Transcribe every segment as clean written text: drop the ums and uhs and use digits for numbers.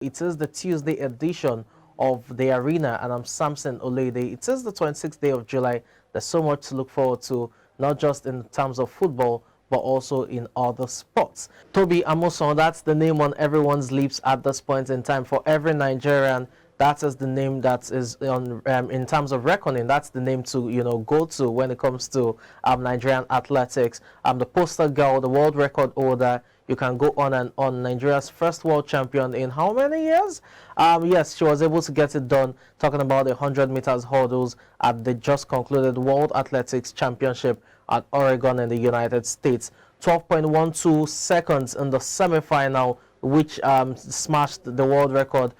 It is the Tuesday edition of the arena, and I'm Samson Olede. It is the 26th day of July. There's so much to look forward to, not just in terms of football, but also in other sports. Tobi Amusan, that's the name on everyone's lips at this point in time. For every Nigerian, that is the name that is on in terms of reckoning. That's the name to go to when it comes to Nigerian athletics. The poster girl, the world record holder. You can go on and on. Nigeria's first world champion in how many years? Yes, she was able to get it done. Talking about the 100 meters hurdles at the just concluded World Athletics Championship at Oregon in the United States. 12.12 seconds in the semi-final, which smashed the world record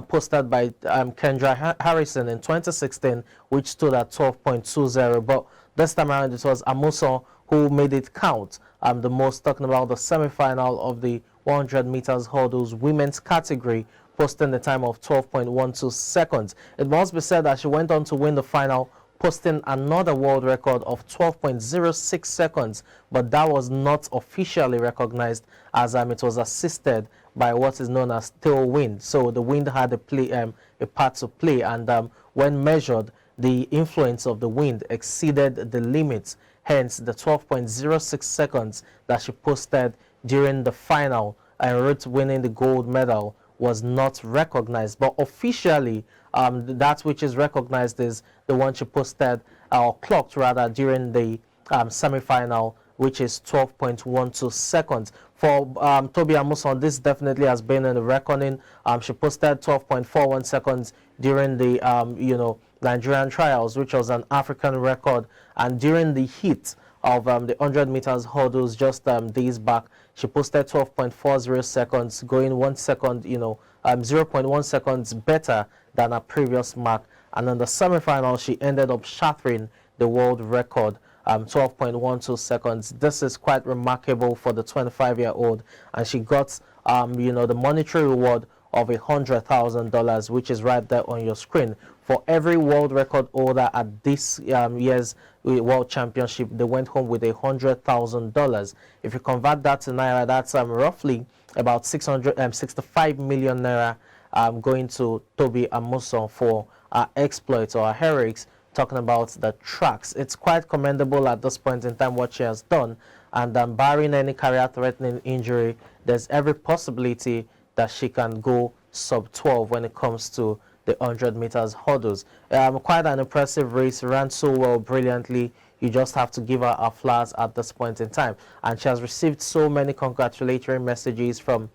posted by Kendra Harrison in 2016, which stood at 12.20. But this time around, it was Amusan who made it count. The most, talking about the semi-final of the 100 meters hurdles women's category, posting the time of 12.12 seconds. It must be said that she went on to win the final, posting another world record of 12.06 seconds, but that was not officially recognized, as it was assisted by what is known as tailwind. So the wind had a part to play, and when measured, the influence of the wind exceeded the limits. Hence, the 12.06 seconds that she posted during the final en route to winning the gold medal was not recognized. But officially, that which is recognized is the one she posted, or clocked rather, during the semi-final, which is 12.12 seconds. For Tobi Amusan, this definitely has been in the reckoning. She posted 12.41 seconds during the Nigerian trials, which was an African record, and during the heat of the 100 meters hurdles just days back, she posted 12.40 seconds, going 1 second, 0.1 seconds better than her previous mark. And in the semi-final, she ended up shattering the world record, 12.12 seconds. This is quite remarkable for the 25-year-old, and she got the monetary reward of $100,000, which is right there on your screen. For every world record holder at this year's World Championship, they went home with $100,000. If you convert that to naira, that's roughly about 665 million naira going to Tobi Amusan for our exploits or our heroics. Talking about the tracks, it's quite commendable at this point in time what she has done, and barring any career-threatening injury, there's every possibility that she can go sub 12 when it comes to the 100 meters hurdles. Quite an impressive race, ran so well, brilliantly. You just have to give her a flowers at this point in time. And she has received so many congratulatory messages from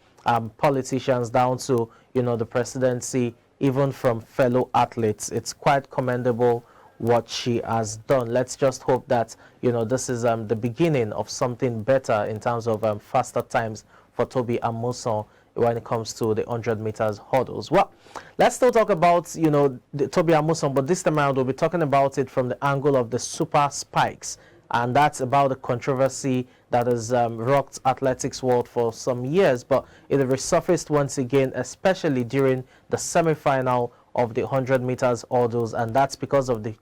politicians down to the presidency, even from fellow athletes. It's quite commendable what she has done. Let's just hope that this is the beginning of something better in terms of faster times for Tobi Amusan when it comes to the 100 meters hurdles. Well, let's still talk about the Tobi Amusan, but this time around we'll be talking about it from the angle of the super spikes, and that's about the controversy that has rocked athletics world for some years, but it resurfaced once again, especially during the semi-final of the 100 meters hurdles, and that's because of the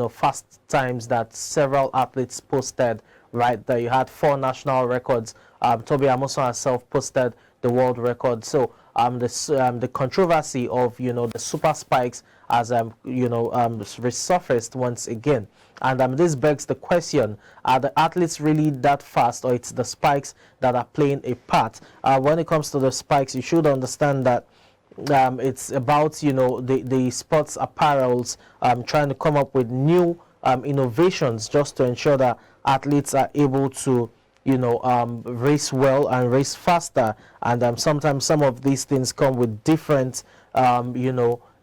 fast times that several athletes posted. Right there, you had 4 national records. Tobi Amusan herself posted the world record. So the controversy of the super spikes has resurfaced once again, and this begs the question: are the athletes really that fast, or it's the spikes that are playing a part? When it comes to the spikes, you should understand that it's about the sports apparels trying to come up with new innovations just to ensure that athletes are able to race well and race faster, and sometimes some of these things come with different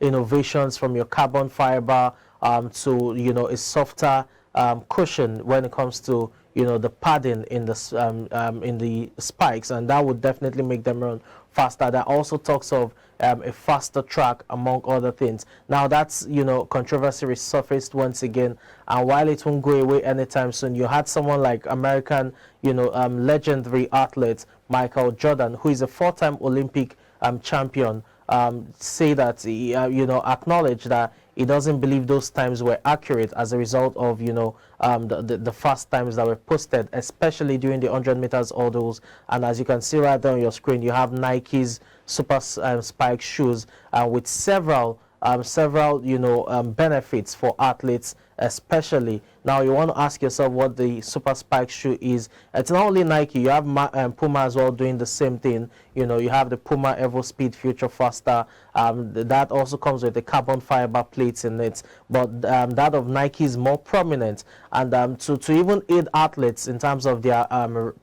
innovations, from your carbon fiber to a softer cushion when it comes to the padding in the spikes, and that would definitely make them run faster. That also talks of a faster track, among other things. Now that's controversy resurfaced once again, and while it won't go away anytime soon, you had someone like American legendary athlete Michael Jordan, who is a 4-time Olympic champion, say that he acknowledge that he doesn't believe those times were accurate as a result of, you know, the fast times that were posted, especially during the 100 meters hurdles. And as you can see right there on your screen, you have Nike's Super Spike shoes with several you know, benefits for athletes, especially. Now you want to ask yourself what the Super Spike shoe is. It's not only Nike, you have Puma as well doing the same thing. You know, you have the Puma Evo Speed Future Faster. That also comes with the carbon fiber plates in it, but that of Nike is more prominent. And to even aid athletes in terms of their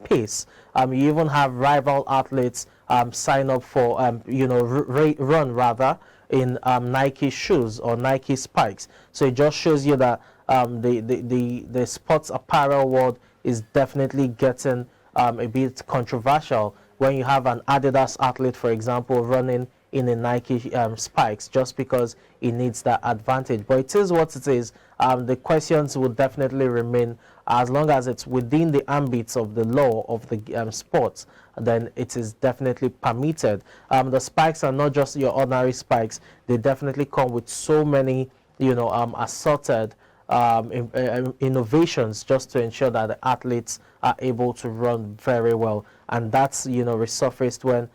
pace, you even have rival athletes sign up for you know, run rather in Nike shoes or Nike spikes. So it just shows you that the sports apparel world is definitely getting a bit controversial when you have an Adidas athlete, for example, running in a Nike spikes just because he needs that advantage. But it is what it is. The questions will definitely remain as long as it's within the ambits of the law of the sports. Then it is definitely permitted. The spikes are not just your ordinary spikes. They definitely come with so many, you know, assorted innovations just to ensure that the athletes are able to run very well. And that's, you know, resurfaced when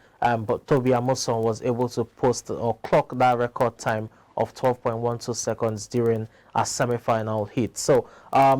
but Tobi Amusan was able to post or clock that record time of 12.12 seconds during a semi-final hit. So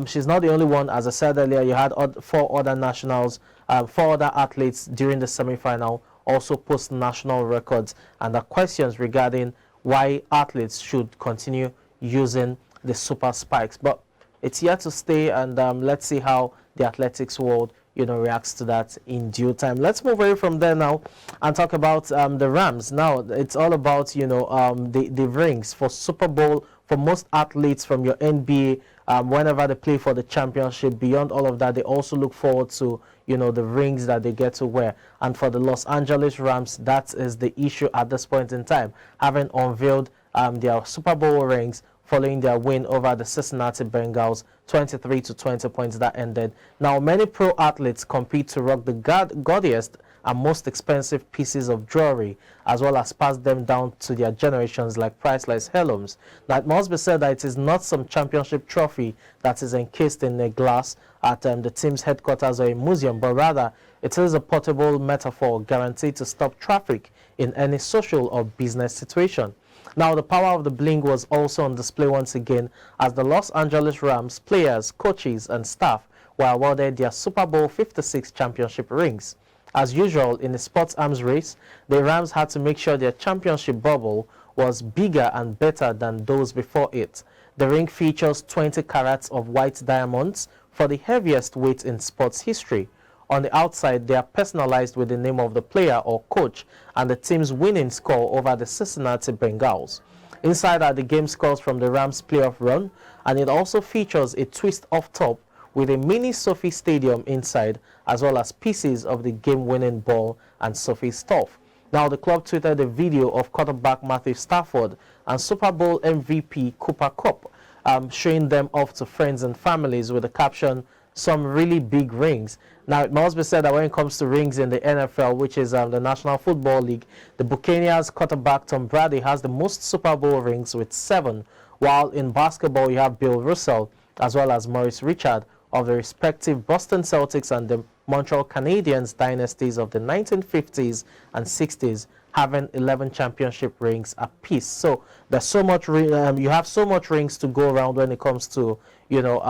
she's not the only one. As I said earlier, you had four other nationals, 4 other athletes during the semi-final also post national records, and the questions regarding why athletes should continue using the super spikes. But it's here to stay, and let's see how the athletics world, you know, reacts to that in due time. Let's move away from there now and talk about the Rams. Now it's all about, you know, the rings for Super Bowl for most athletes from your NBA. Whenever they play for the championship, beyond all of that, they also look forward to, you know, the rings that they get to wear. And for the Los Angeles Rams, that is the issue at this point in time, having unveiled their Super Bowl rings following their win over the Cincinnati Bengals, 23-20 points that ended. Now, many pro athletes compete to rock the gaudiest and most expensive pieces of jewelry, as well as pass them down to their generations like priceless heirlooms. Now, it must be said that it is not some championship trophy that is encased in a glass at the team's headquarters or a museum, but rather it is a portable metaphor guaranteed to stop traffic in any social or business situation. Now, the power of the bling was also on display once again as the Los Angeles Rams players, coaches, and staff were awarded their Super Bowl 56 championship rings. As usual in the sports arms race, the Rams had to make sure their championship bubble was bigger and better than those before it. The ring features 20 carats of white diamonds for the heaviest weight in sports history. On the outside, they are personalized with the name of the player or coach and the team's winning score over the Cincinnati Bengals. Inside are the game scores from the Rams' playoff run, and it also features a twist off top with a mini Sophie Stadium inside, as well as pieces of the game-winning ball and Sophie stuff. Now, the club tweeted a video of quarterback Matthew Stafford and Super Bowl MVP Cooper Kupp showing them off to friends and families with the caption, "Some really big rings." Now, it must be said that when it comes to rings in the NFL, which is the National Football League, the Buccaneers quarterback Tom Brady has the most Super Bowl rings with 7, while in basketball you have Bill Russell as well as Maurice Richard of the respective Boston Celtics and the Montreal Canadiens dynasties of the 1950s and 60s, having 11 championship rings apiece. So there's so much you have so much rings to go around when it comes to, you know,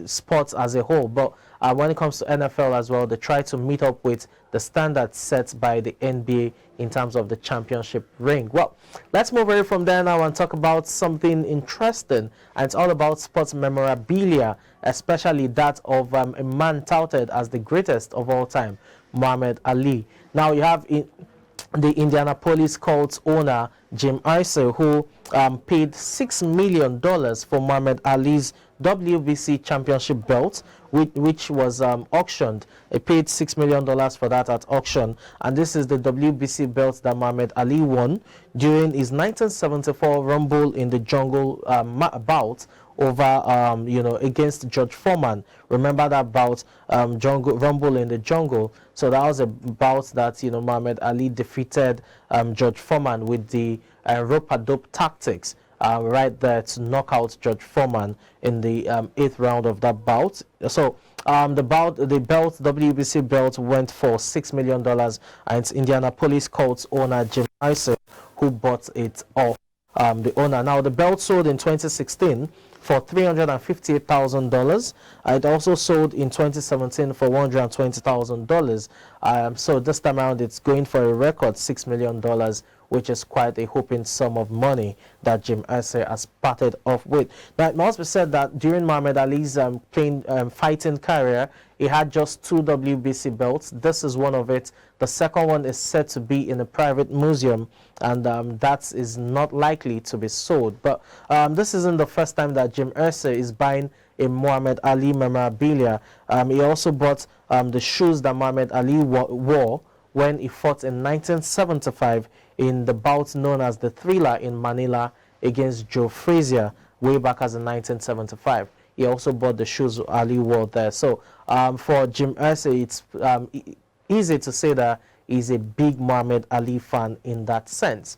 sports as a whole. But when it comes to NFL as well, they try to meet up with the standards set by the NBA in terms of the championship ring. Well, let's move away from there now and talk about something interesting, and it's all about sports memorabilia, especially that of a man touted as the greatest of all time, Muhammad Ali. Now you have the Indianapolis Colts owner Jim Irsay, who paid $6 million for Muhammad Ali's WBC championship belt, which was auctioned. He paid $6 million for that at auction, and this is the WBC belt that Muhammad Ali won during his 1974 Rumble in the Jungle bout over, you know, against George Foreman. Remember that bout, Rumble in the Jungle? So that was a bout that, you know, Muhammad Ali defeated George Foreman with the rope-a-dope tactics. right there to knock out George Foreman in the 8th round of that bout. So the belt, WBC belt, went for $6 million, and it's Indianapolis Colts owner Jim Irsay who bought it off the owner. Now, the belt sold in 2016 for $358,000. It also sold in 2017 for $120,000. So this time around, it's going for a record $6 million, which is quite a whopping sum of money that Jim Irsay has parted off with. Now, it must be said that during Muhammad Ali's fighting career, he had just 2 WBC belts. This is one of it. The second one is said to be in a private museum, and that is not likely to be sold. But this isn't the first time that Jim Irsay is buying a Muhammad Ali memorabilia. He also bought the shoes that Muhammad Ali wore when he fought in 1975 in the bout known as the Thriller in Manila against Joe Frazier way back as in 1975. He also bought the shoes Ali wore there. So for Jim Irsay, it's easy to say that he's a big Muhammad Ali fan in that sense.